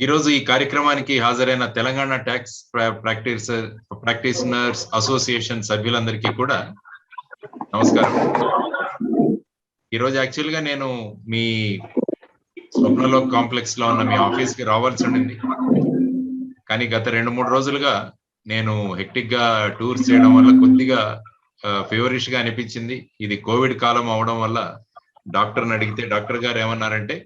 ఈరోజు ఈ కార్యక్రమానికి హాజరైన తెలంగాణ ట్యాక్స్ ప్రాక్టీషనర్స్ అసోసియేషన్ సభ్యులందరికీ కూడా నమస్కారం. ఈరోజు యాక్చువల్ గా నేను మీ స్వప్నలోక్ కాంప్లెక్స్ లో ఉన్న మీ ఆఫీస్ కి రావాల్సి ఉండింది. కానీ గత 2-3 రోజులుగా నేను హెక్టిక్ గా టూర్స్ చేయడం వల్ల కొద్దిగా ఫేవరిష్ గా అనిపించింది. ఇది కోవిడ్ కాలం అవడం వల్ల డాక్టర్ని అడిగితే డాక్టర్ గారు ఏమన్నారంటే,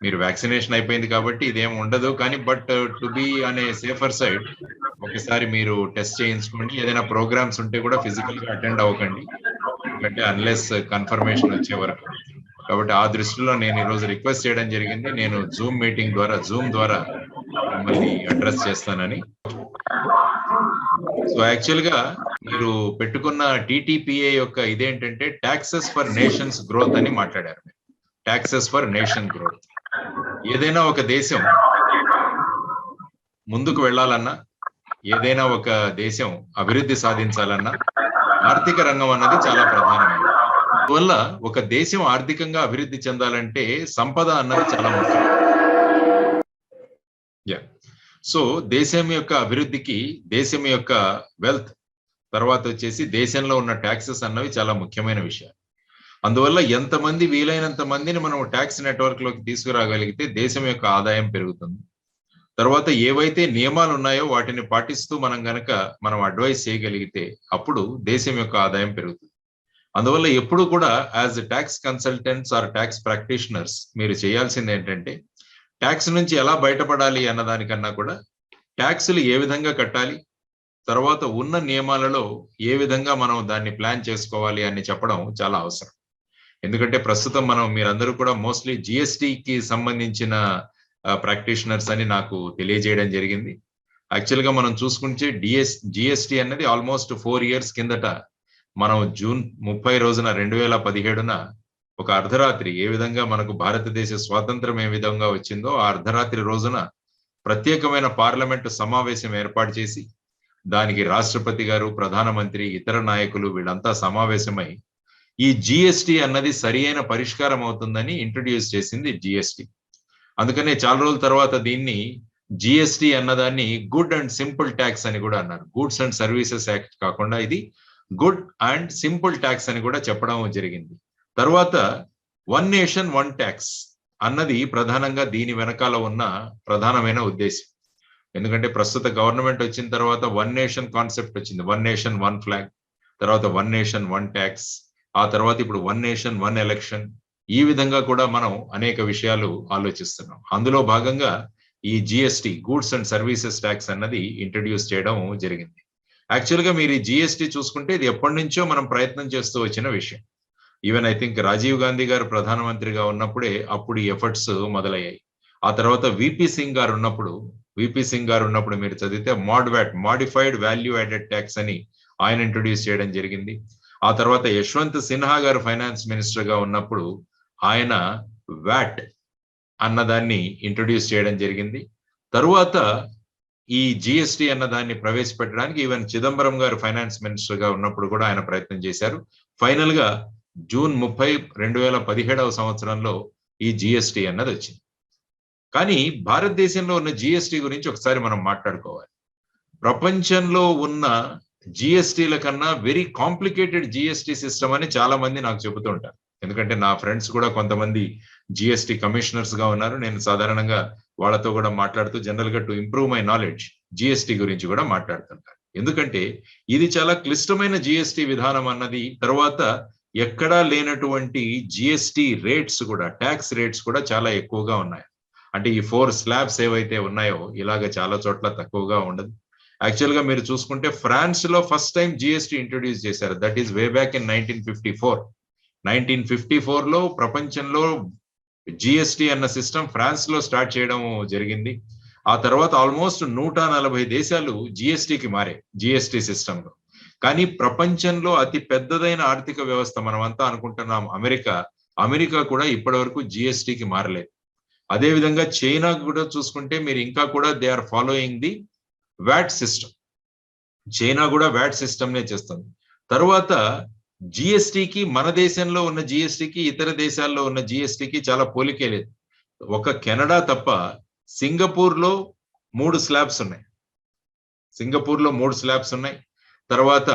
మీరు వ్యాక్సినేషన్ అయిపోయింది కాబట్టి ఇదేం ఉండదు, కానీ బట్ టు బి అనే సేఫర్ సైడ్ ఒకసారి మీరు టెస్ట్ చేయించుకోండి, ఏదైనా ప్రోగ్రామ్స్ ఉంటే కూడా ఫిజికల్ గా అటెండ్ అవ్వకండి, ఎందుకంటే అన్లెస్ కన్ఫర్మేషన్ వచ్చే వరకు. కాబట్టి ఆ దృష్టిలో నేను ఈరోజు రిక్వెస్ట్ చేయడం జరిగింది, నేను జూమ్ ద్వారా మిమ్మల్ని అడ్రస్ చేస్తానని. సో యాక్చువల్ గా మీరు పెట్టుకున్న టీటీపీఏ యొక్క ఇదేంటంటే టాక్సెస్ ఫర్ నేషన్స్ గ్రోత్ అని మాట్లాడారు. Taxes for nation growth. ఏదైనా ఒక దేశం ముందుకు వెళ్ళాలన్నా, ఏదైనా ఒక దేశం అభివృద్ధి సాధించాలన్నా ఆర్థిక రంగం అన్నది చాలా ప్రధానమైనది. అందువల్ల ఒక దేశం ఆర్థికంగా అభివృద్ధి చెందాలంటే సంపద అన్నది చాలా ముఖ్యం. సో దేశం యొక్క అభివృద్ధికి దేశం యొక్క వెల్త్, తర్వాత వచ్చేసి దేశంలో ఉన్న ట్యాక్సెస్ అన్నవి చాలా ముఖ్యమైన విషయాలు. అందువల్ల ఎంతమంది వీలైనంత మందిని మనం ట్యాక్స్ నెట్వర్క్ లోకి తీసుకురాగలిగితే దేశం యొక్క ఆదాయం పెరుగుతుంది. తర్వాత ఏవైతే నియమాలు ఉన్నాయో వాటిని పాటిస్తూ మనం అడ్వైస్ చేయగలిగితే అప్పుడు దేశం యొక్క ఆదాయం పెరుగుతుంది. అందువల్ల ఎప్పుడు కూడా as tax consultants R tax practitioners మీరు చేయాల్సింది ఏంటంటే, ట్యాక్స్ నుంచి ఎలా బయటపడాలి అన్నదానికన్నా కూడా ట్యాక్సులు ఏ విధంగా కట్టాలి, తర్వాత ఉన్న నియమాలలో ఏ విధంగా మనం దాన్ని ప్లాన్ చేసుకోవాలి అని చెప్పడం చాలా అవసరం. ఎందుకంటే ప్రస్తుతం మీరందరూ కూడా మోస్ట్లీ జిఎస్టికి సంబంధించిన ప్రాక్టీషనర్స్ అని నాకు తెలియజేయడం జరిగింది. యాక్చువల్ గా మనం చూసుకుంటే జిఎస్టి అన్నది ఆల్మోస్ట్ 4 years కిందట మనం జూన్ 30 రోజున 2017న ఒక అర్ధరాత్రి, ఏ విధంగా మనకు భారతదేశ స్వాతంత్రం ఏ విధంగా వచ్చిందో ఆ అర్ధరాత్రి రోజున ప్రత్యేకమైన పార్లమెంటు సమావేశం ఏర్పాటు చేసి దానికి రాష్ట్రపతి గారు, ప్రధానమంత్రి, ఇతర నాయకులు వీళ్ళంతా సమావేశమై ఈ జిఎస్టి అన్నది సరి అయిన పరిష్కారం అవుతుందని ఇంట్రడ్యూస్ చేసింది జిఎస్టి. అందుకనే చాలా రోజుల తర్వాత దీన్ని జిఎస్టి అన్నదాన్ని గుడ్ అండ్ సింపుల్ ట్యాక్స్ అని కూడా అన్నారు. గూడ్స్ అండ్ సర్వీసెస్ యాక్ట్ కాకుండా ఇది గుడ్ అండ్ సింపుల్ ట్యాక్స్ అని కూడా చెప్పడం జరిగింది. తర్వాత 1 నేషన్ 1 ట్యాక్స్ అన్నది ప్రధానంగా దీని వెనకాల ఉన్న ప్రధానమైన ఉద్దేశం. ఎందుకంటే ప్రస్తుత గవర్నమెంట్ వచ్చిన తర్వాత 1 నేషన్ కాన్సెప్ట్ వచ్చింది. 1 నేషన్ 1 ఫ్లాగ్, తర్వాత 1 నేషన్ 1 ట్యాక్స్, ఆ తర్వాత ఇప్పుడు 1 నేషన్ 1 ఎలక్షన్. ఈ విధంగా కూడా మనం అనేక విషయాలు ఆలోచిస్తున్నాం. అందులో భాగంగా ఈ GST, goods and services tax అన్నది ఇంట్రడ్యూస్ చేయడం జరిగింది. యాక్చువల్ గా మీరు ఈ జిఎస్టి చూసుకుంటే ఇది ఎప్పటి నుంచో మనం ప్రయత్నం చేస్తూ వచ్చిన విషయం. Even I think Rajiv Gandhi garu ప్రధానమంత్రిగా ఉన్నప్పుడే అప్పుడు ఈ ఎఫర్ట్స్ మొదలయ్యాయి. ఆ తర్వాత విపి సింగ్ గారు ఉన్నప్పుడు మీరు చదివితే మాడిఫైడ్ వాల్యూ యాడెడ్ ట్యాక్స్ అని ఆయన ఇంట్రొడ్యూస్ చేయడం జరిగింది. ఆ తర్వాత యశ్వంత్ సిన్హా గారు ఫైనాన్స్ మినిస్టర్ గా ఉన్నప్పుడు ఆయన వ్యాట్ అన్నదాన్ని ఇంట్రొడ్యూస్ చేయడం జరిగింది. తరువాత ఈ జిఎస్టి అన్నదాన్ని ప్రవేశపెట్టడానికి ఈవెన్ చిదంబరం గారు ఫైనాన్స్ మినిస్టర్ గా ఉన్నప్పుడు కూడా ఆయన ప్రయత్నం చేశారు. ఫైనల్ గా జూన్ 30, 2017వ సంవత్సరంలో ఈ జిఎస్టి అన్నది వచ్చింది. కానీ భారతదేశంలో ఉన్న జిఎస్టి గురించి ఒకసారి మనం మాట్లాడుకోవాలి. ప్రపంచంలో ఉన్న జిఎస్టీల కన్నా వెరీ కాంప్లికేటెడ్ జిఎస్టి సిస్టమ్ అని చాలా మంది నాకు చెబుతూ ఉంటారు. ఎందుకంటే నా ఫ్రెండ్స్ కూడా కొంతమంది జిఎస్టి కమిషనర్స్ గా ఉన్నారు. నేను సాధారణంగా వాళ్ళతో కూడా మాట్లాడుతూ జనరల్ గా to improve my knowledge GST గురించి కూడా మాట్లాడుతుంటారు. ఎందుకంటే ఇది చాలా క్లిష్టమైన జిఎస్టి విధానం అన్నది, తర్వాత ఎక్కడా లేనటువంటి జిఎస్టి రేట్స్ కూడా, ట్యాక్స్ రేట్స్ కూడా చాలా ఎక్కువగా ఉన్నాయి. అంటే ఈ 4 స్లాబ్స్ ఏవైతే ఉన్నాయో ఇలాగ చాలా చోట్ల తక్కువగా ఉండదు. యాక్చువల్ గా మీరు చూసుకుంటే ఫ్రాన్స్ లో ఫస్ట్ టైం జిఎస్టి ఇంట్రొడ్యూస్ చేశారు. That is way back in 1954. 1954లో ప్రపంచంలో జిఎస్టి అన్న సిస్టమ్ ఫ్రాన్స్ లో స్టార్ట్ చేయడం జరిగింది. ఆ తర్వాత ఆల్మోస్ట్ 140 దేశాలు జిఎస్టికి మారాయి జిఎస్టి సిస్టమ్ లో. కానీ ప్రపంచంలో అతి పెద్దదైన ఆర్థిక వ్యవస్థ మనమంతా అనుకుంటున్నాం అమెరికా కూడా ఇప్పటి వరకు జిఎస్టికి మారలేదు. అదే విధంగా చైనా కూడా చూసుకుంటే మీరు ఇంకా కూడా they are following the VAT system. China కూడా వ్యాట్ సిస్టమ్ నే చేస్తుంది. తరువాత జిఎస్టికి, మన దేశంలో ఉన్న జిఎస్టికి ఇతర దేశాల్లో ఉన్న జిఎస్టికి చాలా పోలికే లేదు. ఒక కెనడా తప్ప సింగపూర్లో 3 స్లాబ్స్ ఉన్నాయి. సింగపూర్లో 3 స్లాబ్స్ ఉన్నాయి. తర్వాత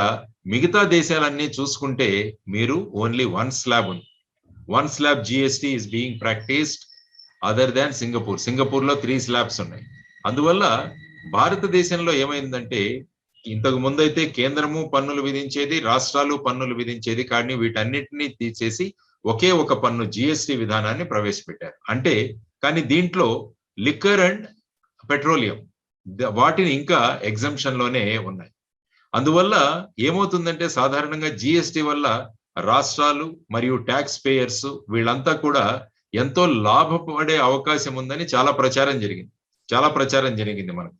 మిగతా దేశాలన్నీ చూసుకుంటే మీరు ఓన్లీ 1 స్లాబ్ ఉంది. 1 slab GST is being practised other than Singapore. సింగపూర్లో 3 స్లాబ్స్ ఉన్నాయి. అందువల్ల భారతదేశంలో ఏమైందంటే ఇంతకు ముందైతే కేంద్రము పన్నులు విధించేది, రాష్ట్రాలు పన్నులు విధించేది, కానీ వీటన్నిటినీ తీసేసి ఒకే ఒక పన్ను జిఎస్టీ విధానాన్ని ప్రవేశపెట్టారు. అంటే కానీ దీంట్లో లిక్కర్ అండ్ పెట్రోలియం వాటిని ఇంకా ఎగ్జంప్షన్ లోనే ఉన్నాయి. అందువల్ల ఏమవుతుందంటే సాధారణంగా జిఎస్టీ వల్ల రాష్ట్రాలు మరియు ట్యాక్స్ పేయర్స్ వీళ్ళంతా కూడా ఎంతో లాభపడే అవకాశం ఉందని చాలా ప్రచారం జరిగింది మనకు.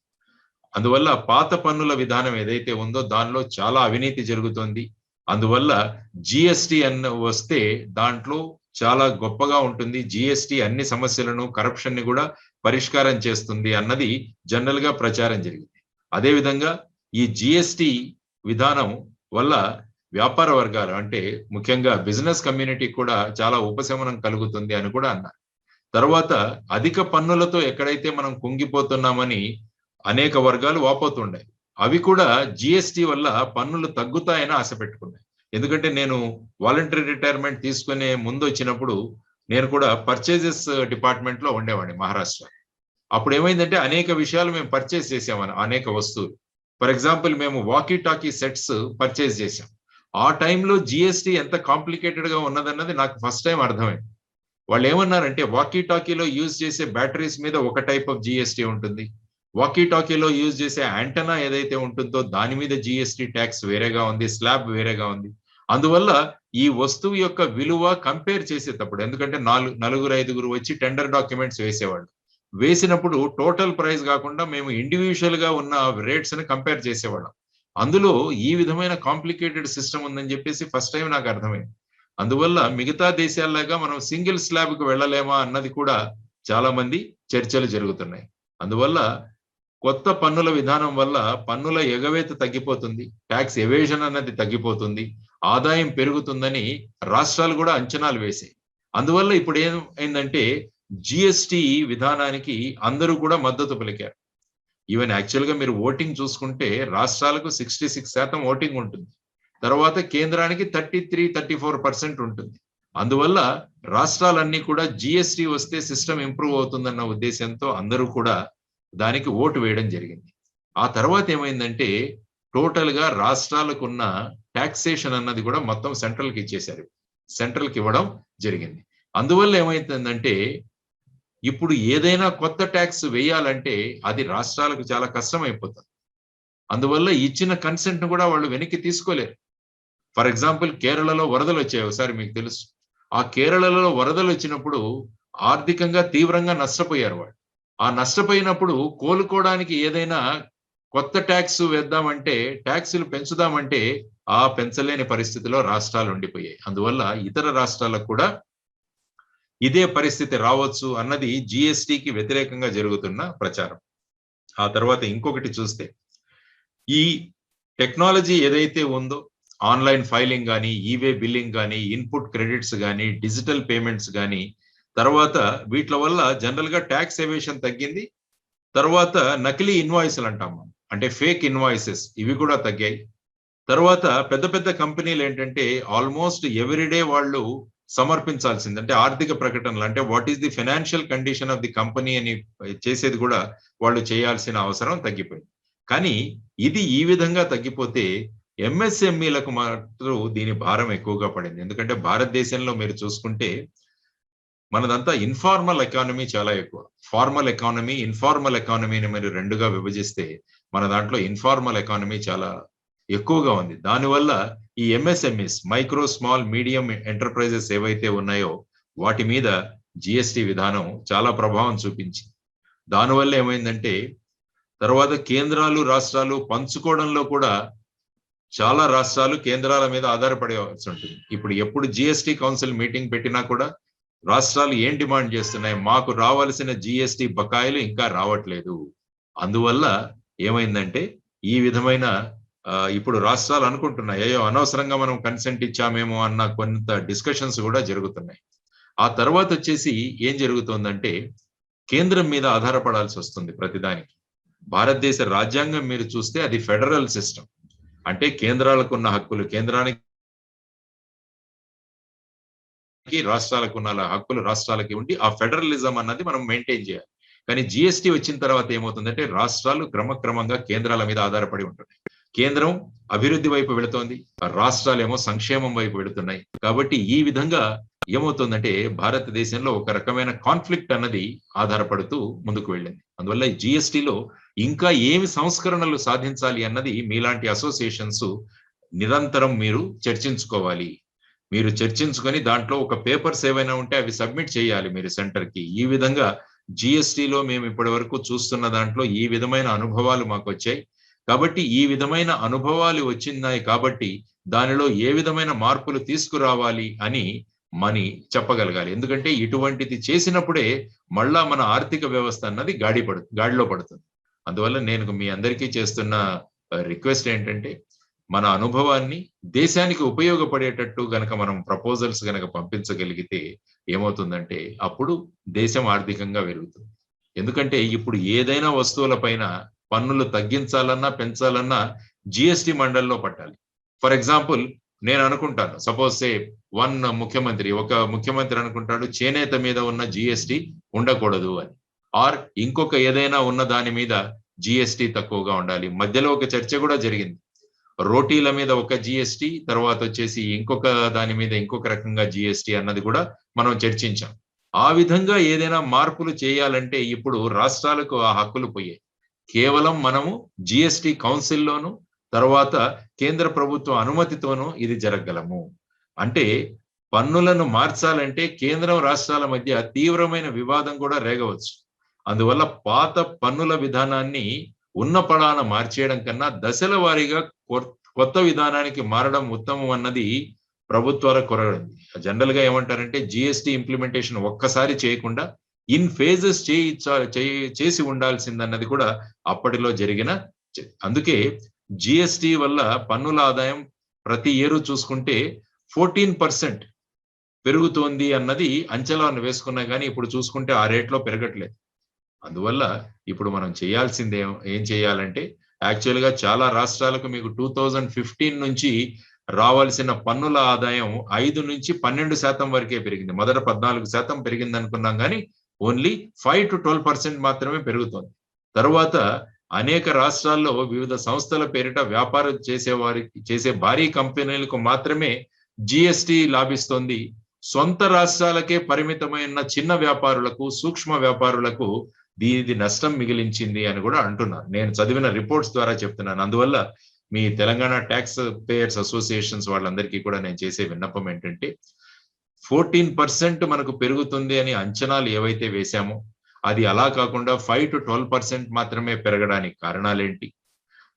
అందువల్ల పాత పన్నుల విధానం ఏదైతే ఉందో దానిలో చాలా అవినీతి జరుగుతోంది. అందువల్ల జిఎస్టీ అన్న వస్తే దాంట్లో చాలా గొప్పగా ఉంటుంది. జిఎస్టీ అన్ని సమస్యలను, కరప్షన్ ని కూడా పరిష్కారం చేస్తుంది అన్నది జనరల్ గా ప్రచారం జరిగింది. అదేవిధంగా ఈ జిఎస్టీ విధానం వల్ల వ్యాపార వర్గాలు అంటే ముఖ్యంగా బిజినెస్ కమ్యూనిటీ కూడా చాలా ఉపశమనం కలుగుతుంది అని కూడా అన్నారు. తర్వాత అధిక పన్నులతో ఎక్కడైతే మనం కుంగిపోతున్నామని అనేక వర్గాలు వాపోతుండే, అవి కూడా జిఎస్టీ వల్ల పన్నులు తగ్గుతాయని ఆశ పెట్టుకున్నాయి. ఎందుకంటే నేను వాలంటరీ రిటైర్మెంట్ తీసుకునే ముందు వచ్చినప్పుడు నేను కూడా పర్చేజెస్ డిపార్ట్మెంట్ లో ఉండేవాడిని మహారాష్ట్ర. అప్పుడు ఏమైందంటే అనేక విషయాలు మేము పర్చేజ్ చేసామని, అనేక వస్తువులు. ఫర్ ఎగ్జాంపుల్ మేము వాకీ టాకీ సెట్స్ పర్చేజ్ చేసాం. ఆ టైంలో జిఎస్టీ ఎంత కాంప్లికేటెడ్ గా ఉన్నదన్నది నాకు ఫస్ట్ టైం అర్థమైంది. వాళ్ళు ఏమన్నారంటే వాకీ టాకీలో యూజ్ చేసే బ్యాటరీస్ మీద ఒక టైప్ ఆఫ్ జిఎస్టీ ఉంటుంది, వాకీ టాకీలో యూజ్ చేసే యాంటనా ఏదైతే ఉంటుందో దాని మీద జిఎస్టీ ట్యాక్స్ వేరేగా ఉంది, స్లాబ్ వేరేగా ఉంది. అందువల్ల ఈ వస్తువు యొక్క విలువ కంపేర్ చేసేటప్పుడు, ఎందుకంటే నలుగురు ఐదుగురు వచ్చి టెండర్ డాక్యుమెంట్స్ వేసేవాళ్ళు, వేసినప్పుడు టోటల్ ప్రైస్ కాకుండా మేము ఇండివిజువల్ గా ఉన్న రేట్స్ ని కంపేర్ చేసేవాళ్ళం. అందులో ఈ విధమైన కాంప్లికేటెడ్ సిస్టమ్ ఉందని చెప్పేసి ఫస్ట్ టైం నాకు అర్థమైంది. అందువల్ల మిగతా దేశాల్లాగా మనం సింగిల్ స్లాబ్ కు వెళ్ళలేమా అన్నది కూడా చాలా మంది చర్చలు జరుగుతున్నాయి. అందువల్ల కొత్త పన్నుల విధానం వల్ల పన్నుల ఎగవేత తగ్గిపోతుంది, ట్యాక్స్ ఎవేషన్ అన్నది తగ్గిపోతుంది, ఆదాయం పెరుగుతుందని రాష్ట్రాలు కూడా అంచనాలు వేసాయి. అందువల్ల ఇప్పుడు ఏమైందంటే జిఎస్టీ విధానానికి అందరూ కూడా మద్దతు పలికారు. ఈవెన్ యాక్చువల్ గా మీరు ఓటింగ్ చూసుకుంటే రాష్ట్రాలకు 66% ఓటింగ్ ఉంటుంది, తర్వాత కేంద్రానికి 33-34% ఉంటుంది. అందువల్ల రాష్ట్రాలన్నీ కూడా జిఎస్టీ వస్తే సిస్టమ్ ఇంప్రూవ్ అవుతుందన్న ఉద్దేశంతో అందరూ కూడా దానికి ఓటు వేయడం జరిగింది. ఆ తర్వాత ఏమైందంటే టోటల్ గా రాష్ట్రాలకు ఉన్న టాక్సేషన్ అన్నది కూడా మొత్తం సెంట్రల్ కి ఇచ్చేశారు, సెంట్రల్ కి ఇవ్వడం జరిగింది. అందువల్ల ఏమైతుందంటే ఇప్పుడు ఏదైనా కొత్త ట్యాక్స్ వేయాలంటే అది రాష్ట్రాలకు చాలా కష్టం అయిపోతుంది. అందువల్ల ఇచ్చిన కన్సెంట్ ను కూడా వాళ్ళు వెనక్కి తీసుకోలేరు. ఫర్ ఎగ్జాంపుల్ కేరళలో వరదలు వచ్చాయి, ఒకసారి మీకు తెలుసు. ఆ కేరళలో వరదలు వచ్చినప్పుడు ఆర్థికంగా తీవ్రంగా నష్టపోయారు వాళ్ళు. ఆ నష్టపోయినప్పుడు కోలుకోవడానికి ఏదైనా కొత్త ట్యాక్స్ వేద్దామంటే, ట్యాక్సులు పెంచుదామంటే ఆ పెంచలేని పరిస్థితిలో రాష్ట్రాలు ఉండిపోయాయి. అందువల్ల ఇతర రాష్ట్రాలకు కూడా ఇదే పరిస్థితి రావచ్చు అన్నది జిఎస్టీకి వ్యతిరేకంగా జరుగుతున్న ప్రచారం. ఆ తర్వాత ఇంకొకటి చూస్తే ఈ టెక్నాలజీ ఏదైతే ఉందో, ఆన్లైన్ ఫైలింగ్ కానీ, ఈవే బిల్లింగ్ కానీ, ఇన్పుట్ క్రెడిట్స్ కానీ, డిజిటల్ పేమెంట్స్ కానీ, తర్వాత వీటి వల్ల జనరల్ గా ట్యాక్స్ ఎవేషన్ తగ్గింది. తర్వాత నకిలీ ఇన్వాయిస్లు అంటాం, అంటే ఫేక్ ఇన్వాయిసెస్, ఇవి కూడా తగ్గాయి. తర్వాత పెద్ద పెద్ద కంపెనీలు ఏంటంటే ఆల్మోస్ట్ ఎవ్రీడే వాళ్ళు సమర్పించాల్సింది, అంటే ఆర్థిక ప్రకటనలు, అంటే what is the financial condition of the company అని చేసేది కూడా వాళ్ళు చేయాల్సిన అవసరం తగ్గిపోయింది. కానీ ఇది ఈ విధంగా తగ్గిపోతే ఎంఎస్ఎంఈలకు మాత్రం దీని భారం ఎక్కువగా పడింది. ఎందుకంటే భారతదేశంలో మీరు చూసుకుంటే మనదంతా ఇన్ఫార్మల్ ఎకానమీ చాలా ఎక్కువ. ఫార్మల్ ఎకానమీ, ఇన్ఫార్మల్ ఎకానమీని మీరు రెండుగా విభజిస్తే మన దాంట్లో ఇన్ఫార్మల్ ఎకానమీ చాలా ఎక్కువగా ఉంది. దానివల్ల ఈ MSMEs, micro small medium enterprises ఏవైతే ఉన్నాయో వాటి మీద జిఎస్టి విధానం చాలా ప్రభావం చూపించింది. దానివల్ల ఏమైందంటే తర్వాత కేంద్రాలు రాష్ట్రాలు పంచుకోవడంలో కూడా చాలా రాష్ట్రాలు కేంద్రాల మీద ఆధారపడేవాల్సి ఉంటుంది. ఇప్పుడు ఎప్పుడు జిఎస్టి కౌన్సిల్ మీటింగ్ పెట్టినా కూడా రాష్ట్రాలు ఏం డిమాండ్ చేస్తున్నాయి, మాకు రావాల్సిన జిఎస్టి బకాయిలు ఇంకా రావట్లేదు. అందువల్ల ఏమైందంటే ఈ విధమైన ఇప్పుడు రాష్ట్రాలు అనుకుంటున్నాయి, అయ్యో అనవసరంగా మనం కన్సెంట్ ఇచ్చామేమో అన్న కొంత డిస్కషన్స్ కూడా జరుగుతున్నాయి. ఆ తర్వాత వచ్చేసి ఏం జరుగుతుందంటే కేంద్రం మీద ఆధారపడాల్సి వస్తుంది ప్రతిదానికి. భారతదేశ రాజ్యాంగం మీరు చూస్తే అది ఫెడరల్ సిస్టమ్, అంటే కేంద్రాలకు ఉన్న హక్కులు కేంద్రానికి, రాష్ట్రాలకు ఉన్న హక్కులు రాష్ట్రాలకి ఉండి ఆ ఫెడరలిజం అన్నది మనం మెయింటైన్ చేయాలి. కానీ జిఎస్టి వచ్చిన తర్వాత ఏమవుతుందంటే రాష్ట్రాలు క్రమక్రమంగా కేంద్రాల మీద ఆధారపడి ఉంటున్నాయి. కేంద్రం అభివృద్ధి వైపు వెళుతోంది, రాష్ట్రాలేమో సంక్షేమం వైపు వెళుతున్నాయి. కాబట్టి ఈ విధంగా ఏమవుతుందంటే భారతదేశంలో ఒక రకమైన కాన్ఫ్లిక్ట్ అన్నది ఆధారపడుతూ ముందుకు వెళ్ళింది. అందువల్ల ఈ జిఎస్టిలో ఇంకా ఏమి సంస్కరణలు సాధించాలి అన్నది మీలాంటి అసోసియేషన్స్ నిరంతరం మీరు చర్చించుకోవాలి. మీరు చర్చించుకొని దాంట్లో ఒక పేపర్స్ ఏవైనా ఉంటే అవి సబ్మిట్ చేయాలి మీరు సెంటర్ కి. ఈ విధంగా జిఎస్టిలో మేము ఇప్పటి వరకు చూస్తున్న దాంట్లో ఈ విధమైన అనుభవాలు మాకు వచ్చాయి. కాబట్టి ఈ విధమైన అనుభవాలు వచ్చినాయి కాబట్టి దానిలో ఏ విధమైన మార్పులు తీసుకురావాలి అని మని చెప్పగలగాలి. ఎందుకంటే ఇటువంటిది చేసినప్పుడే మళ్ళా మన ఆర్థిక వ్యవస్థ అన్నది గాడిలో పడుతుంది. అందువల్ల నేను మీ అందరికీ చేస్తున్న రిక్వెస్ట్ ఏంటంటే మన అనుభవాన్ని దేశానికి ఉపయోగపడేటట్టు గనక మనం ప్రపోజల్స్ గనక పంపించగలిగితే ఏమవుతుందంటే అప్పుడు దేశం ఆర్థికంగా పెరుగుతుంది. ఎందుకంటే ఇప్పుడు ఏదైనా వస్తువుల పైన పన్నులు తగ్గించాలన్నా పెంచాలన్నా జిఎస్టి మండలిలో పట్టాలి. ఫర్ ఎగ్జాంపుల్ నేను అనుకుంటాను, సపోజ్ సే ఒక ముఖ్యమంత్రి అనుకుంటాడు చేనేత మీద ఉన్న జిఎస్టి ఉండకూడదు అని, ఆర్ ఇంకొక ఏదైనా ఉన్న దాని మీద జిఎస్టి తక్కువగా ఉండాలి. మధ్యలో ఒక చర్చ కూడా జరిగింది, రోటీల మీద ఒక జిఎస్టి, తర్వాత వచ్చేసి ఇంకొక దాని మీద ఇంకొక రకంగా జిఎస్టి అన్నది కూడా మనం చర్చించాం. ఆ విధంగా ఏదైనా మార్పులు చేయాలంటే ఇప్పుడు రాష్ట్రాలకు ఆ హక్కులు పోయాయి. కేవలం మనము జిఎస్టి కౌన్సిల్లోను తర్వాత కేంద్ర ప్రభుత్వ అనుమతితోనూ ఇది జరగగలము. అంటే పన్నులను మార్చాలంటే కేంద్రం రాష్ట్రాల మధ్య తీవ్రమైన వివాదం కూడా రేగవచ్చు. అందువల్ల పాత పన్నుల విధానాన్ని ఉన్న పడాన మార్చేయడం కన్నా దశల వారీగా కొత్త విధానానికి మారడం ఉత్తమం అన్నది ప్రభుత్వాల కొరగడింది. జనరల్ గా ఏమంటారంటే జిఎస్టి ఇంప్లిమెంటేషన్ ఒక్కసారి చేయకుండా ఇన్ ఫేజెస్ చేసి ఉండాల్సిందన్నది కూడా అప్పటిలో జరిగిన. అందుకే జిఎస్టి వల్ల పన్నుల ఆదాయం ప్రతి ఏరు చూసుకుంటే 14% పెరుగుతోంది అన్నది అంచనాలను వేసుకున్నా కానీ ఇప్పుడు చూసుకుంటే ఆ రేట్లో పెరగట్లేదు. అందువల్ల ఇప్పుడు మనం చేయాల్సింది ఏం చేయాలంటే యాక్చువల్ గా చాలా రాష్ట్రాలకు మీకు 2015 నుంచి రావాల్సిన పన్నుల ఆదాయం 5 నుంచి 12% వరకే పెరిగింది. మొదట 14% పెరిగింది అనుకున్నాం కానీ ఓన్లీ 5 to 12% మాత్రమే పెరుగుతోంది. తరువాత అనేక రాష్ట్రాల్లో వివిధ సంస్థల పేరిట వ్యాపారం చేసే భారీ కంపెనీలకు మాత్రమే జిఎస్టి లాభిస్తోంది. సొంత రాష్ట్రాలకే పరిమితమైన చిన్న వ్యాపారులకు, సూక్ష్మ వ్యాపారులకు దీని నష్టం మిగిలించింది అని కూడా అంటున్నారు. నేను చదివిన రిపోర్ట్స్ ద్వారా చెప్తున్నాను. అందువల్ల మీ తెలంగాణ ట్యాక్స్ పేయర్స్ అసోసియేషన్స్ వాళ్ళందరికీ కూడా నేను చేసే విన్నపం ఏంటంటే 14% మనకు పెరుగుతుంది అని అంచనాలు ఏవైతే వేశామో అది అలా కాకుండా 5 to 12% మాత్రమే పెరగడానికి కారణాలేంటి?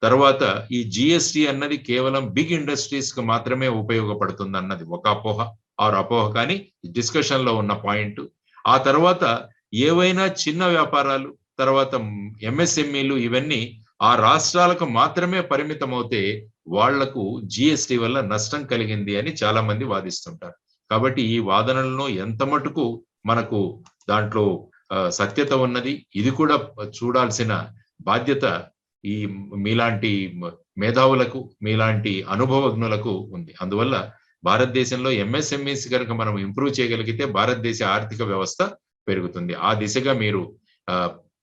తర్వాత ఈ జిఎస్టి అన్నది కేవలం బిగ్ ఇండస్ట్రీస్ కు మాత్రమే ఉపయోగపడుతుంది అన్నది ఒక అపోహ కానీ డిస్కషన్ లో ఉన్న పాయింట్. ఆ తర్వాత ఏవైనా చిన్న వ్యాపారాలు, తర్వాత ఎంఎస్ఎంఈలు ఇవన్నీ ఆ రాష్ట్రాలకు మాత్రమే పరిమితం అవుతే వాళ్లకు జిఎస్టి వల్ల నష్టం కలిగింది అని చాలా మంది వాదిస్తుంటారు. కాబట్టి ఈ వాదనలను ఎంత మటుకు మనకు దాంట్లో సత్యత ఉన్నది, ఇది కూడా చూడాల్సిన బాధ్యత ఈ మీలాంటి మేధావులకు, మీలాంటి అనుభవజ్ఞులకు ఉంది. అందువల్ల భారతదేశంలో ఎంఎస్ఎంఈస్ కనుక మనం ఇంప్రూవ్ చేయగలిగితే భారతదేశ ఆర్థిక వ్యవస్థ పెరుగుతుంది. ఆ దిశగా మీరు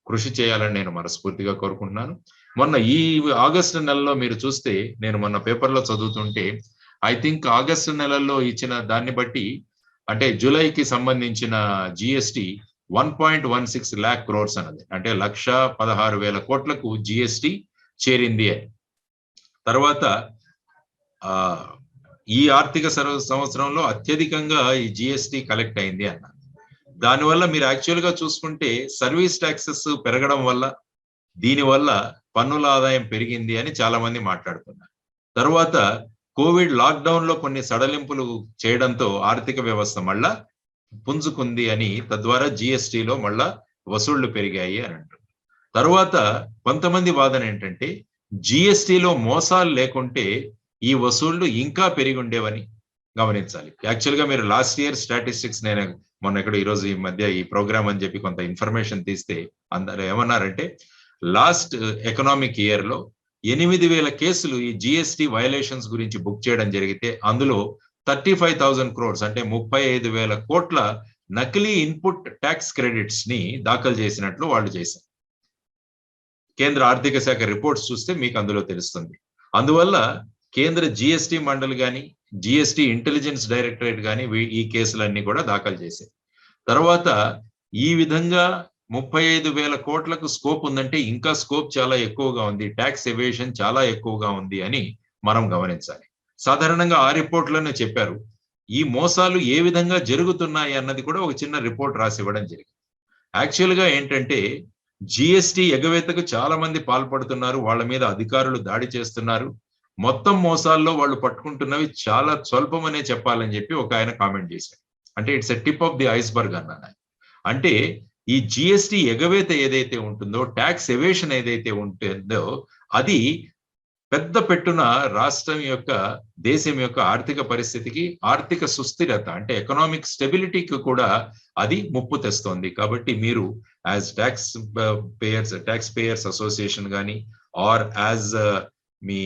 కృషి చేయాలని నేను మనస్ఫూర్తిగా కోరుకుంటున్నాను. మొన్న ఈ ఆగస్టు నెలలో మీరు చూస్తే, నేను మొన్న పేపర్లో చదువుతుంటే ఐ థింక్ ఆగస్టు నెలల్లో ఇచ్చిన దాన్ని బట్టి అంటే జూలైకి సంబంధించిన జిఎస్టి 1.16 lakh crores అన్నది, అంటే 1,16,000 కోట్లకు జిఎస్టి చేరింది అని. తర్వాత ఈ ఆర్థిక సంవత్సరంలో అత్యధికంగా ఈ జిఎస్టి కలెక్ట్ అయింది అన్నారు. దానివల్ల మీరు యాక్చువల్ గా చూసుకుంటే సర్వీస్ ట్యాక్సెస్ పెరగడం వల్ల, దీనివల్ల పన్నుల ఆదాయం పెరిగింది అని చాలా మంది మాట్లాడుతున్నారు. తర్వాత కోవిడ్ లాక్డౌన్ లో కొన్ని సడలింపులు చేయడంతో ఆర్థిక వ్యవస్థ మళ్ళా పుంజుకుంది అని, తద్వారా జిఎస్టిలో మళ్ళా వసూళ్లు పెరిగాయి అని అంటారు. తర్వాత కొంతమంది వాదన ఏంటంటే జిఎస్టిలో మోసాలు లేకుంటే ఈ వసూళ్లు ఇంకా పెరిగి ఉండేవని గమనించాలి. యాక్చువల్ గా మీరు లాస్ట్ ఇయర్ స్టాటిస్టిక్స్ నేను మొన్న ఇక్కడ ఈరోజు ఈ మధ్య ఈ ప్రోగ్రామ్ అని చెప్పి కొంత ఇన్ఫర్మేషన్ తీస్తే అందరూ ఏమన్నారంటే లాస్ట్ ఎకనామిక్ ఇయర్ లో 8,000 కేసులు ఈ జిఎస్టి వయలేషన్స్ గురించి బుక్ చేయడం జరిగితే అందులో 35,000 crores అంటే 35,000 కోట్ల నకిలీ ఇన్పుట్ ట్యాక్స్ క్రెడిట్స్ ని దాఖలు చేసినట్లు వాళ్ళు చేశారు. కేంద్ర ఆర్థిక శాఖ రిపోర్ట్స్ చూస్తే మీకు అందులో తెలుస్తుంది. అందువల్ల కేంద్ర జిఎస్టి మండలి కానీ జిఎస్టి ఇంటెలిజెన్స్ డైరెక్టరేట్ కానీ ఈ కేసులన్నీ కూడా దాఖలు చేశాయి. తర్వాత ఈ విధంగా 35,000 కోట్లకు స్కోప్ ఉందంటే ఇంకా స్కోప్ చాలా ఎక్కువగా ఉంది, ట్యాక్స్ ఎవేషన్ చాలా ఎక్కువగా ఉంది అని మనం గమనించాలి. సాధారణంగా ఆ రిపోర్ట్లోనే చెప్పారు ఈ మోసాలు ఏ విధంగా జరుగుతున్నాయి అన్నది కూడా ఒక చిన్న రిపోర్ట్ రాసి ఇవ్వడం జరిగింది. యాక్చువల్ గా ఏంటంటే జిఎస్టి ఎగవేతకు చాలా మంది పాల్పడుతున్నారు, వాళ్ళ మీద అధికారులు దాడి చేస్తున్నారు, మొత్తం మోసాల్లో వాళ్ళు పట్టుకుంటున్నవి చాలా స్వల్పమనే చెప్పాలని చెప్పి ఒక ఆయన కామెంట్ చేశారు. అంటే it's a tip of the iceberg అన్నాను. అంటే ఈ జిఎస్టి ఎగవేత ఏదైతే ఉంటుందో, ట్యాక్స్ ఎవేషన్ ఏదైతే ఉంటుందో అది పెద్ద పెట్టున రాష్ట్రం యొక్క దేశం యొక్క ఆర్థిక పరిస్థితికి, ఆర్థిక సుస్థిరత అంటే ఎకనామిక్ స్టెబిలిటీకి కూడా అది ముప్పు తెస్తోంది. కాబట్టి మీరు యాజ్ ట్యాక్స్ పేయర్స్ అసోసియేషన్ కానీ ఆర్ యాజ్ మీ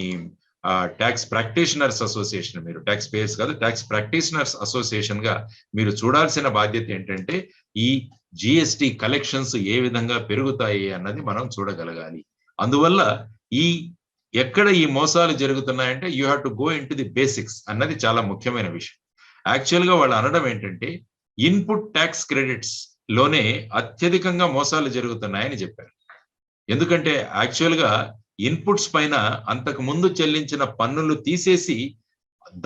ట్యాక్స్ ప్రాక్టీషనర్స్ అసోసియేషన్, మీరు ట్యాక్స్ పేయర్స్ కాదు ట్యాక్స్ ప్రాక్టీషనర్స్ అసోసియేషన్ గా మీరు చూడాల్సిన బాధ్యత ఏంటంటే ఈ జిఎస్టి కలెక్షన్స్ ఏ విధంగా పెరుగుతాయి అన్నది మనం చూడగలగాలి. అందువల్ల ఎక్కడ ఈ మోసాలు జరుగుతున్నాయంటే you have to go into the basics అన్నది చాలా ముఖ్యమైన విషయం. యాక్చువల్ గా వాళ్ళు అనడం ఏంటంటే ఇన్పుట్ ట్యాక్స్ క్రెడిట్స్ లోనే అత్యధికంగా మోసాలు జరుగుతున్నాయని చెప్పారు. ఎందుకంటే యాక్చువల్ గా ఇన్పుట్స్ పైన అంతకు ముందు చెల్లించిన పన్నులు తీసేసి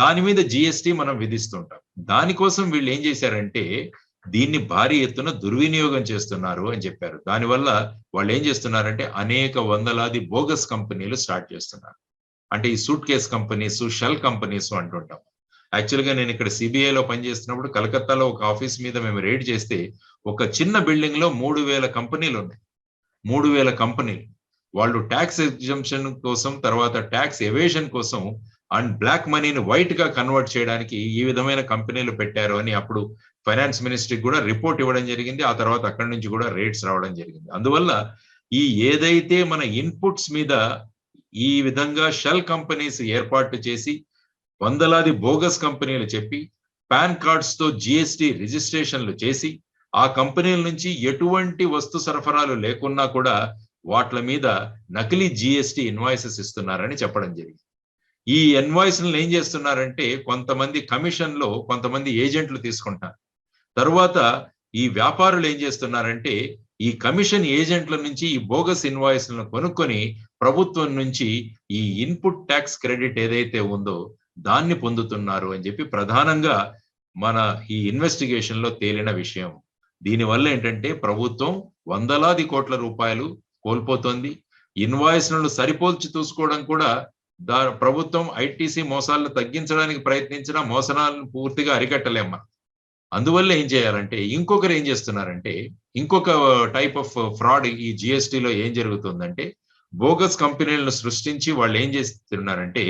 దాని మీద జిఎస్టి మనం విధిస్తుంటాం. దానికోసం వీళ్ళు ఏం చేశారంటే దీన్ని భారీ ఎత్తున దుర్వినియోగం చేస్తున్నారు అని చెప్పారు. దానివల్ల వాళ్ళు ఏం చేస్తున్నారంటే అనేక వందలాది బోగస్ కంపెనీలు స్టార్ట్ చేస్తున్నారు. అంటే ఈ suitcase companies, shell companies అంటుంటాం. యాక్చువల్గా నేను ఇక్కడ సిబిఐలో పనిచేస్తున్నప్పుడు కలకత్తాలో ఒక ఆఫీస్ మీద మేము రేడ్ చేస్తే ఒక చిన్న బిల్డింగ్ లో 3,000 కంపెనీలు ఉన్నాయి. 3,000 కంపెనీలు వాళ్ళు ట్యాక్స్ ఎగ్జంప్షన్ కోసం, తర్వాత ట్యాక్స్ ఎవేషన్ కోసం అండ్ బ్లాక్ మనీని వైట్ గా కన్వర్ట్ చేయడానికి ఈ విధమైన కంపెనీలు పెట్టారు అని అప్పుడు ఫైనాన్స్ మినిస్ట్రీకి కూడా రిపోర్ట్ ఇవ్వడం జరిగింది. ఆ తర్వాత అక్కడి నుంచి కూడా రేట్స్ రావడం జరిగింది. అందువల్ల ఏదైతే మన ఇన్పుట్స్ మీద ఈ విధంగా షెల్ కంపెనీస్ ఏర్పాటు చేసి వందలాది బోగస్ కంపెనీలు చెప్పి పాన్ కార్డ్స్ తో జిఎస్టి రిజిస్ట్రేషన్లు చేసి ఆ కంపెనీల నుంచి ఎటువంటి వస్తు సరఫరాలు లేకున్నా కూడా వాటి మీద నకిలీ జిఎస్టి ఇన్వాయిసెస్ ఇస్తున్నారని చెప్పడం జరిగింది. ఈ ఇన్వాయిస్లను ఏం చేస్తున్నారంటే కొంతమంది కమిషన్ లో కొంతమంది ఏజెంట్లు తీసుకుంటారు. తర్వాత ఈ వ్యాపారులు ఏం చేస్తున్నారంటే ఈ కమిషన్ ఏజెంట్ల నుంచి ఈ బోగస్ ఇన్వాయిస్లను కొనుక్కొని ప్రభుత్వం నుంచి ఈ ఇన్పుట్ ట్యాక్స్ క్రెడిట్ ఏదైతే ఉందో దాన్ని పొందుతున్నారు అని చెప్పి ప్రధానంగా మన ఈ ఇన్వెస్టిగేషన్ లో తేలిన విషయం. దీనివల్ల ఏంటంటే ప్రభుత్వం వందలాది కోట్ల రూపాయలు కోల్పోతుంది. ఇన్వాయిస్లను సరిపోల్చి చూసుకోవడం కూడా ప్రభుత్వం ఐటీసీ మోసాలను తగ్గించడానికి ప్రయత్నించిన మోసాలను పూర్తిగా అరికట్టలేమ్మ. అందువల్ల ఏం చేయాలంటే ఇంకొకరు ఏం చేస్తున్నారంటే ఇంకొక టైప్ ఆఫ్ ఫ్రాడ్ ఈ జిఎస్టిలో ఏం జరుగుతుందంటే బోగస్ కంపెనీలను సృష్టించి వాళ్ళు ఏం చేస్తున్నారంటే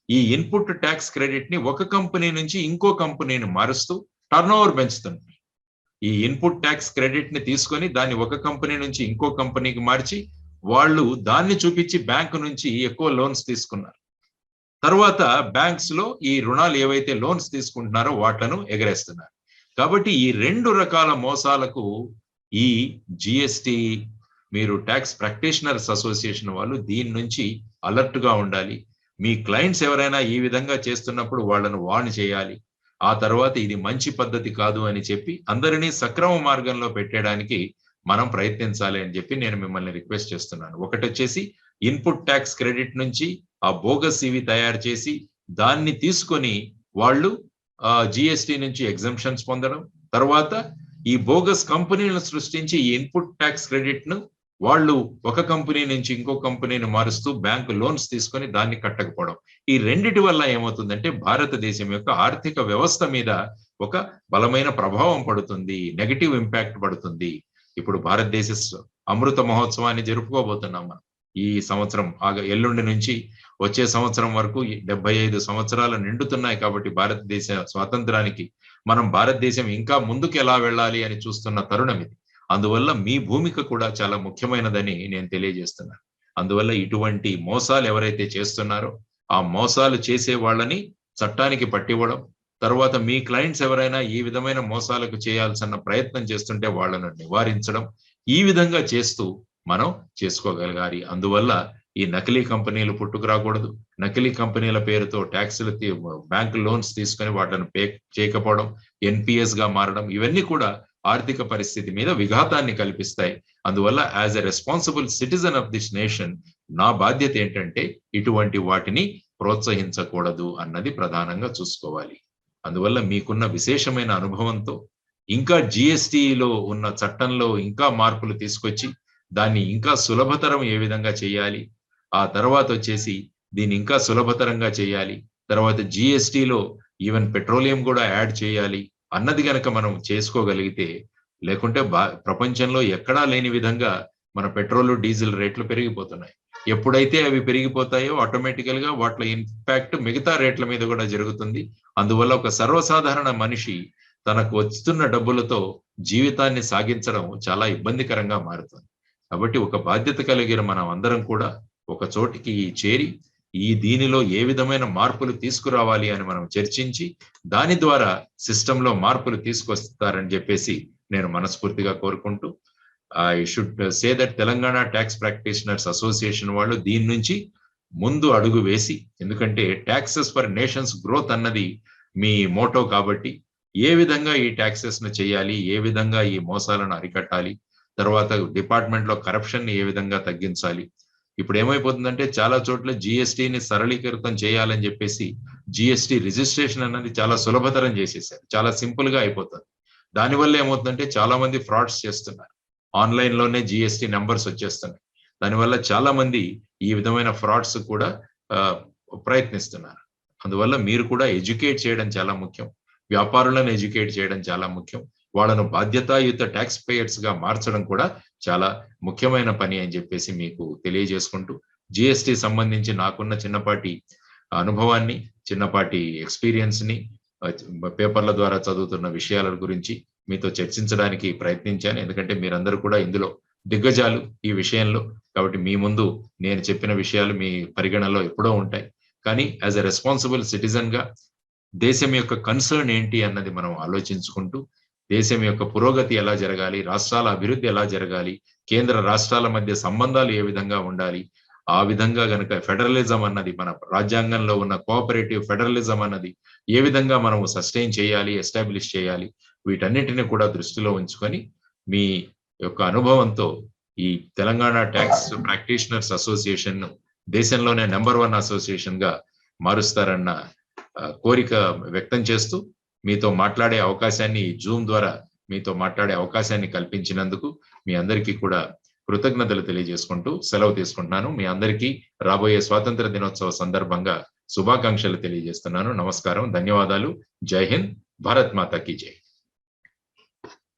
ఈ ఇన్పుట్ ట్యాక్స్ క్రెడిట్ ని ఒక కంపెనీ నుంచి ఇంకో కంపెనీని మారుస్తూ టర్న్ ఓవర్ పెంచుతున్నారు. ఈ ఇన్పుట్ ట్యాక్స్ క్రెడిట్ ని తీసుకొని దాన్ని ఒక కంపెనీ నుంచి ఇంకో కంపెనీకి మార్చి వాళ్ళు దాన్ని చూపించి బ్యాంకు నుంచి ఎక్కువ లోన్స్ తీసుకున్నారు. తర్వాత బ్యాంక్స్ లో ఈ రుణాలు ఏవైతే లోన్స్ తీసుకుంటున్నారో వాట్లను ఎగరేస్తున్నారు. కాబట్టి ఈ 2 రకాల మోసాలకు ఈ జిఎస్టి మీరు ట్యాక్స్ ప్రాక్టీషనర్స్ అసోసియేషన్ వాళ్ళు దీని నుంచి అలర్ట్ గా ఉండాలి. మీ క్లయింట్స్ ఎవరైనా ఈ విధంగా చేస్తున్నప్పుడు వాళ్ళను వార్న్ చేయాలి. ఆ తర్వాత ఇది మంచి పద్ధతి కాదు అని చెప్పి అందరినీ సక్రమ మార్గంలో పెట్టడానికి మనం ప్రయత్నించాలి అని చెప్పి నేను మిమ్మల్ని రిక్వెస్ట్ చేస్తున్నాను. ఒకటి వచ్చేసి ఇన్పుట్ ట్యాక్స్ క్రెడిట్ నుంచి ఆ బోగస్ ఇవి తయారు చేసి దాన్ని తీసుకొని వాళ్ళు జిఎస్టి నుంచి ఎగ్జంప్షన్స్ పొందడం, తర్వాత ఈ బోగస్ కంపెనీలను సృష్టించి ఈ ఇన్పుట్ ట్యాక్స్ క్రెడిట్ ను వాళ్ళు ఒక కంపెనీ నుంచి ఇంకో కంపెనీని మారుస్తూ బ్యాంకు లోన్స్ తీసుకొని దాన్ని కట్టకపోవడం. ఈ రెండిటి వల్ల ఏమవుతుందంటే భారతదేశం యొక్క ఆర్థిక వ్యవస్థ మీద ఒక బలమైన ప్రభావం పడుతుంది, నెగటివ్ ఇంపాక్ట్ పడుతుంది. ఇప్పుడు భారతదేశ అమృత మహోత్సవాన్ని జరుపుకోబోతున్నాం మనం. ఈ సంవత్సరం ఎల్లుండి నుంచి వచ్చే సంవత్సరం వరకు 75 సంవత్సరాలు నిండుతున్నాయి. కాబట్టి భారతదేశ స్వాతంత్రానికి మనం భారతదేశం ఇంకా ముందుకు ఎలా వెళ్ళాలి అని చూస్తున్న తరుణం ఇది. అందువల్ల మీ భూమిక కూడా చాలా ముఖ్యమైనదని నేను తెలియజేస్తున్నాను. అందువల్ల ఇటువంటి మోసాలు ఎవరైతే చేస్తున్నారో ఆ మోసాలు చేసే వాళ్ళని చట్టానికి పట్టివ్వడం, తర్వాత మీ క్లయింట్స్ ఎవరైనా ఈ విధమైన మోసాలకు చేయాల్సిన ప్రయత్నం చేస్తుంటే వాళ్ళను నివారించడం, ఈ విధంగా చేస్తూ మనం చేసుకోగలగాలి. అందువల్ల ఈ నకిలీ కంపెనీలు పుట్టుకురాకూడదు. నకిలీ కంపెనీల పేరుతో ట్యాక్సులు బ్యాంక్ లోన్స్ తీసుకొని వాటిని పే చేయకపోవడం, ఎన్పిఎస్ గా మారడం, ఇవన్నీ కూడా ఆర్థిక పరిస్థితి మీద విఘాతాన్ని కల్పిస్తాయి. అందువల్ల as a responsible citizen of this nation నా బాధ్యత ఏంటంటే ఇటువంటి వాటిని ప్రోత్సహించకూడదు అన్నది ప్రధానంగా చూసుకోవాలి. అందువల్ల మీకున్న విశేషమైన అనుభవంతో ఇంకా జిఎస్టిలో ఉన్న చట్టంలో ఇంకా మార్పులు తీసుకొచ్చి దాన్ని ఇంకా సులభతరం ఏ విధంగా చేయాలి, ఆ తర్వాత వచ్చేసి దీన్ని ఇంకా సులభతరంగా చేయాలి, తర్వాత జిఎస్టిలో ఈవెన్ పెట్రోలియం కూడా యాడ్ చేయాలి అన్నది గనక మనం చేసుకోగలిగితే, లేకుంటే ప్రపంచంలో ఎక్కడా లేని విధంగా మన పెట్రోల్ డీజిల్ రేట్లు పెరిగిపోతున్నాయి. ఎప్పుడైతే అవి పెరిగిపోతాయో ఆటోమేటికల్ గా వాటి ఇంపాక్ట్ మిగతా రేట్ల మీద కూడా జరుగుతుంది. అందువల్ల ఒక సర్వసాధారణ మనిషి తనకు వస్తున్న డబ్బులతో జీవితాన్ని సాగించడం చాలా ఇబ్బందికరంగా మారుతుంది. కాబట్టి ఒక బాధ్యత కలిగిన మనం అందరం కూడా ఒక చోటికి చేరి దీనిలో ఏ విధమైన మార్పులు తీసుకురావాలి అని మనం చర్చించి దాని ద్వారా సిస్టంలో మార్పులు తీసుకొస్తారని చెప్పేసి నేను మనస్ఫూర్తిగా కోరుకుంటూ, I should say that Telangana tax practitioners association వాళ్ళు దీని నుంచి ముందు అడుగు వేసి, ఎందుకంటే ట్యాక్సెస్ ఫర్ నేషన్స్ గ్రోత్ అన్నది మీ మోటో కాబట్టి ఏ విధంగా ఈ ట్యాక్సెస్ ను చేయాలి, ఏ విధంగా ఈ మోసాలను అరికట్టాలి, తర్వాత డిపార్ట్మెంట్ లో కరప్షన్ ని ఏ విధంగా తగ్గించాలి. ఇప్పుడు ఏమైపోతుందంటే చాలా చోట్ల జిఎస్టిని సరళీకృతం చేయాలని చెప్పేసి జిఎస్టి రిజిస్ట్రేషన్ అన్నది చాలా సులభతరం చేసేసారు, చాలా సింపుల్ గా అయిపోతుంది. దానివల్ల ఏమవుతుందంటే చాలా మంది ఫ్రాడ్స్ చేస్తున్నారు, ఆన్లైన్ లోనే జిఎస్టి నెంబర్స్ వచ్చేస్తున్నాయి. దానివల్ల చాలా మంది ఈ విధమైన ఫ్రాడ్స్ కూడా ప్రయత్నిస్తున్నారు. అందువల్ల మీరు కూడా ఎడ్యుకేట్ చేయడం చాలా ముఖ్యం, వ్యాపారులను ఎడ్యుకేట్ చేయడం చాలా ముఖ్యం, వాళ్ళను బాధ్యతాయుత ట్యాక్స్ పేయర్స్ గా మార్చడం కూడా చాలా ముఖ్యమైన పని అని చెప్పేసి మీకు తెలియజేసుకుంటూ, జిఎస్టి సంబంధించి నాకున్న చిన్నపాటి అనుభవాన్ని, చిన్నపాటి ఎక్స్పీరియన్స్ ని, పేపర్ల ద్వారా చదువుతున్న విషయాల గురించి మీతో చర్చించడానికి ప్రయత్నించాను. ఎందుకంటే మీరందరూ కూడా ఇందులో దిగ్గజాలు ఈ విషయంలో, కాబట్టి మీ ముందు నేను చెప్పిన విషయాలు మీ పరిగణలో ఎప్పుడో ఉంటాయి. కానీ యాజ్ ఎ రెస్పాన్సిబుల్ సిటిజన్ గా దేశం యొక్క కన్సర్న్ ఏంటి అన్నది మనం ఆలోచించుకుంటూ, దేశం యొక్క పురోగతి ఎలా జరగాలి, రాష్ట్రాల అభివృద్ధి ఎలా జరగాలి, కేంద్ర రాష్ట్రాల మధ్య సంబంధాలు ఏ విధంగా ఉండాలి, ఆ విధంగా గనక ఫెడరలిజం అన్నది మన రాజ్యాంగంలో ఉన్న కోఆపరేటివ్ ఫెడరలిజం అన్నది ఏ విధంగా మనం సస్టైన్ చేయాలి, ఎస్టాబ్లిష్ చేయాలి, వీటన్నిటిని కూడా దృష్టిలో ఉంచుకొని మీ యొక్క అనుభవంతో ఈ తెలంగాణ ట్యాక్స్ ప్రాక్టీషనర్స్ అసోసియేషన్ దేశంలోనే నెంబర్ 1 అసోసియేషన్ గా మారుస్తారన్న కోరిక వ్యక్తం చేస్తూ, మీతో మాట్లాడే అవకాశాన్ని జూమ్ ద్వారా మీతో మాట్లాడే అవకాశాన్ని కల్పించినందుకు మీ అందరికీ కూడా కృతజ్ఞతలు తెలియజేసుకుంటూ సెలవు తీసుకుంటున్నాను. మీ అందరికీ రాబోయే స్వాతంత్ర దినోత్సవ సందర్భంగా శుభాకాంక్షలు తెలియజేస్తున్నాను. నమస్కారం, ధన్యవాదాలు. జై హింద్, భారత్ మాతా కీ జై.